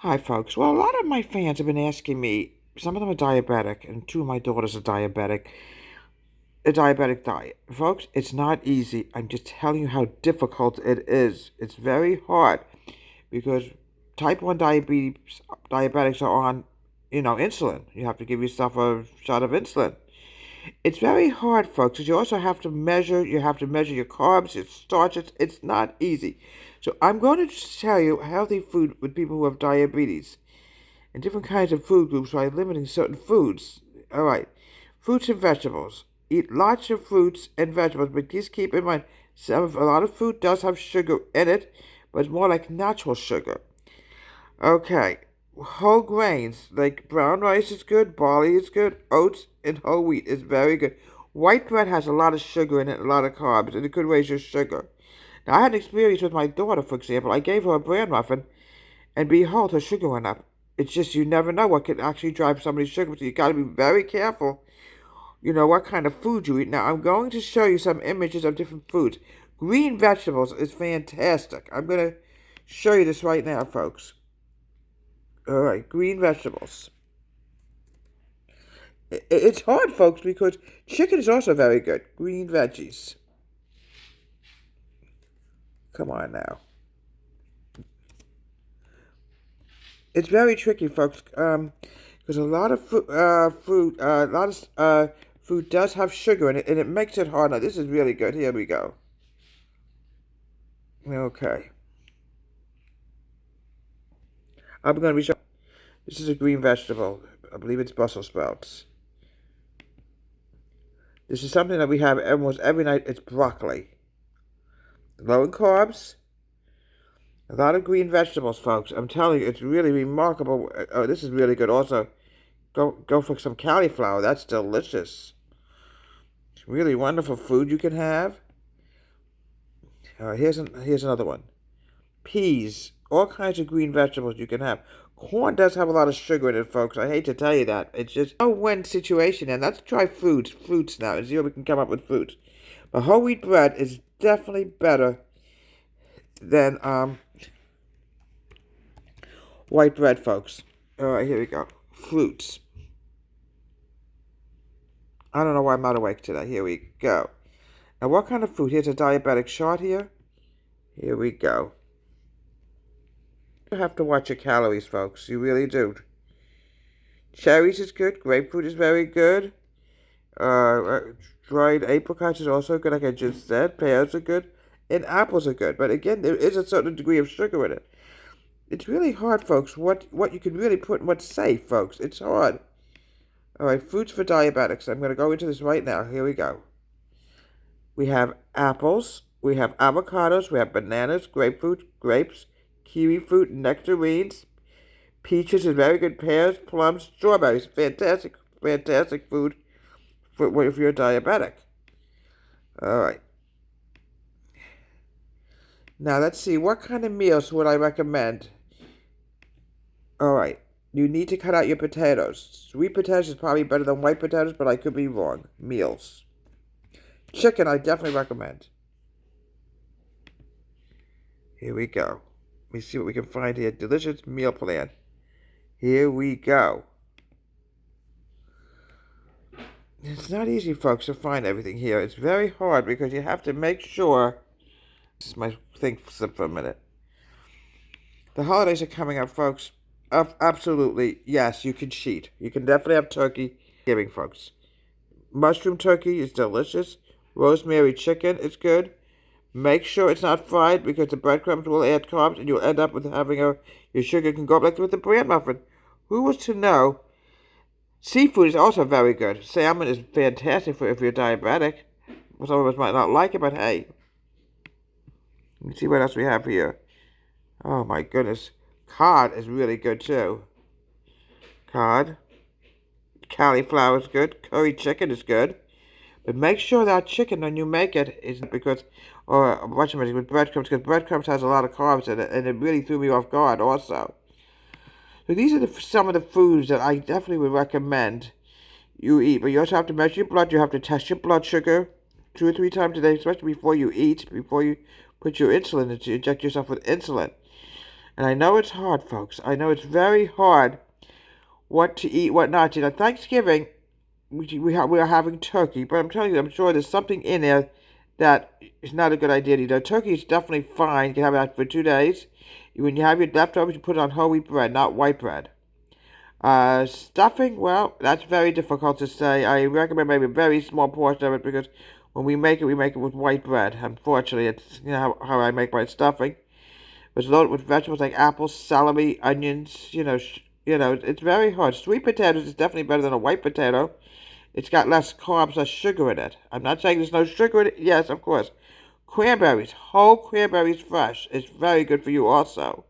Hi, folks. Well, a lot of my fans have been asking me, some of them are diabetic, and two of my daughters are diabetic, a diabetic diet. Folks, it's not easy. I'm just telling you how difficult it is. It's very hard because type 1 diabetics are on, insulin. You have to give yourself a shot of insulin. It's very hard, folks, because you also have to measure, your carbs, your starches. It's not easy. So I'm going to tell you healthy food with people who have diabetes and different kinds of food groups by limiting certain foods. All right, fruits and vegetables. Eat lots of fruits and vegetables, but just keep in mind, a lot of food does have sugar in it, but it's more like natural sugar. Okay, whole grains like brown rice is good, barley is good, oats and whole wheat is very good. White bread has a lot of sugar in it, a lot of carbs, and it could raise your sugar. Now, I had an experience with my daughter, for example. I gave her a bran muffin, and behold, her sugar went up. It's just you never know what can actually drive somebody's sugar. So you got to be very careful, what kind of food you eat. Now, I'm going to show you some images of different foods. Green vegetables is fantastic. I'm going to show you this right now, folks. All right, green vegetables. It's hard, folks, because chicken is also very good. Green veggies. Come on now. It's very tricky, folks, because a lot of food does have sugar in it, and it makes it hard. Now, this is really good. Here we go. Okay. I'm going to be showing. This is a green vegetable. I believe it's Brussels sprouts. This is something that we have almost every night. It's broccoli. Low in carbs. A lot of green vegetables, folks. I'm telling you, it's really remarkable. Oh, this is really good. Also, go for some cauliflower. That's delicious. It's really wonderful food you can have. Here's another one. Peas. All kinds of green vegetables you can have. Corn does have a lot of sugar in it, folks. I hate to tell you that. It's just a win situation. And let's try fruits now, and see if we can come up with fruits. But whole wheat bread is definitely better than white bread, folks. All right, here we go. Fruits. I don't know why I'm not awake today. Here we go. Now, what kind of fruit? Here's a diabetic chart here. Here we go. You have to watch your calories, folks. You really do. Cherries is good. Grapefruit is very good. Dried apricots is also good, like I just said. Pears are good. And apples are good. But again, there is a certain degree of sugar in it. It's really hard, folks, what you can really put and what's safe, folks. It's hard. All right, fruits for diabetics. I'm going to go into this right now. Here we go. We have apples. We have avocados. We have bananas, grapefruit, grapes, kiwi fruit, nectarines. Peaches is very good. Pears, plums, strawberries. Fantastic, fantastic food if you're diabetic. All right. Now, let's see. What kind of meals would I recommend? All right. You need to cut out your potatoes. Sweet potatoes is probably better than white potatoes, but I could be wrong. Meals. Chicken, I definitely recommend. Here we go. Let me see what we can find here. Delicious meal plan. Here we go. It's not easy, folks, to find everything here. It's very hard because you have to make sure. This is my thing for a minute. The holidays are coming up, folks. Absolutely, yes, you can cheat. You can definitely have turkey giving, folks. Mushroom turkey is delicious. Rosemary chicken is good. Make sure it's not fried because the breadcrumbs will add carbs and you'll end up with having your sugar can go up like with the bran muffin. Who was to know? Seafood is also very good. Salmon is fantastic for if you're diabetic. Some of us might not like it, but hey. Let me see what else we have here. Oh my goodness. Cod is really good too. Cod. Cauliflower is good. Curry chicken is good. But make sure that chicken, when you make it, is because, or what's it with breadcrumbs, because breadcrumbs has a lot of carbs in it, and it really threw me off guard also. So these are some of the foods that I definitely would recommend you eat. But you also have to measure your blood. You have to test your blood sugar 2 or 3 times a day, especially before you eat, before you put your insulin, to inject yourself with insulin. And I know it's hard, folks. I know it's very hard what to eat, what not to eat. On Thanksgiving, we are having turkey, but I'm telling you, I'm sure there's something in there that is not a good idea to eat. Turkey is definitely fine. You can have that for 2 days. When you have your leftovers, you put it on whole wheat bread, not white bread. Stuffing, well, that's very difficult to say. I recommend maybe a very small portion of it because when we make it with white bread. Unfortunately, it's how I make my stuffing. It's loaded with vegetables like apples, celery, onions. It's very hard. Sweet potatoes is definitely better than a white potato. It's got less carbs, less sugar in it. I'm not saying there's no sugar in it. Yes, of course. Cranberries, whole cranberries fresh, is very good for you also.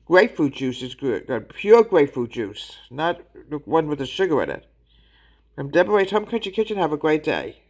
Grapefruit juice is good. Pure grapefruit juice, not the one with the sugar in it. I'm Deborah's Home Country Kitchen. Have a great day.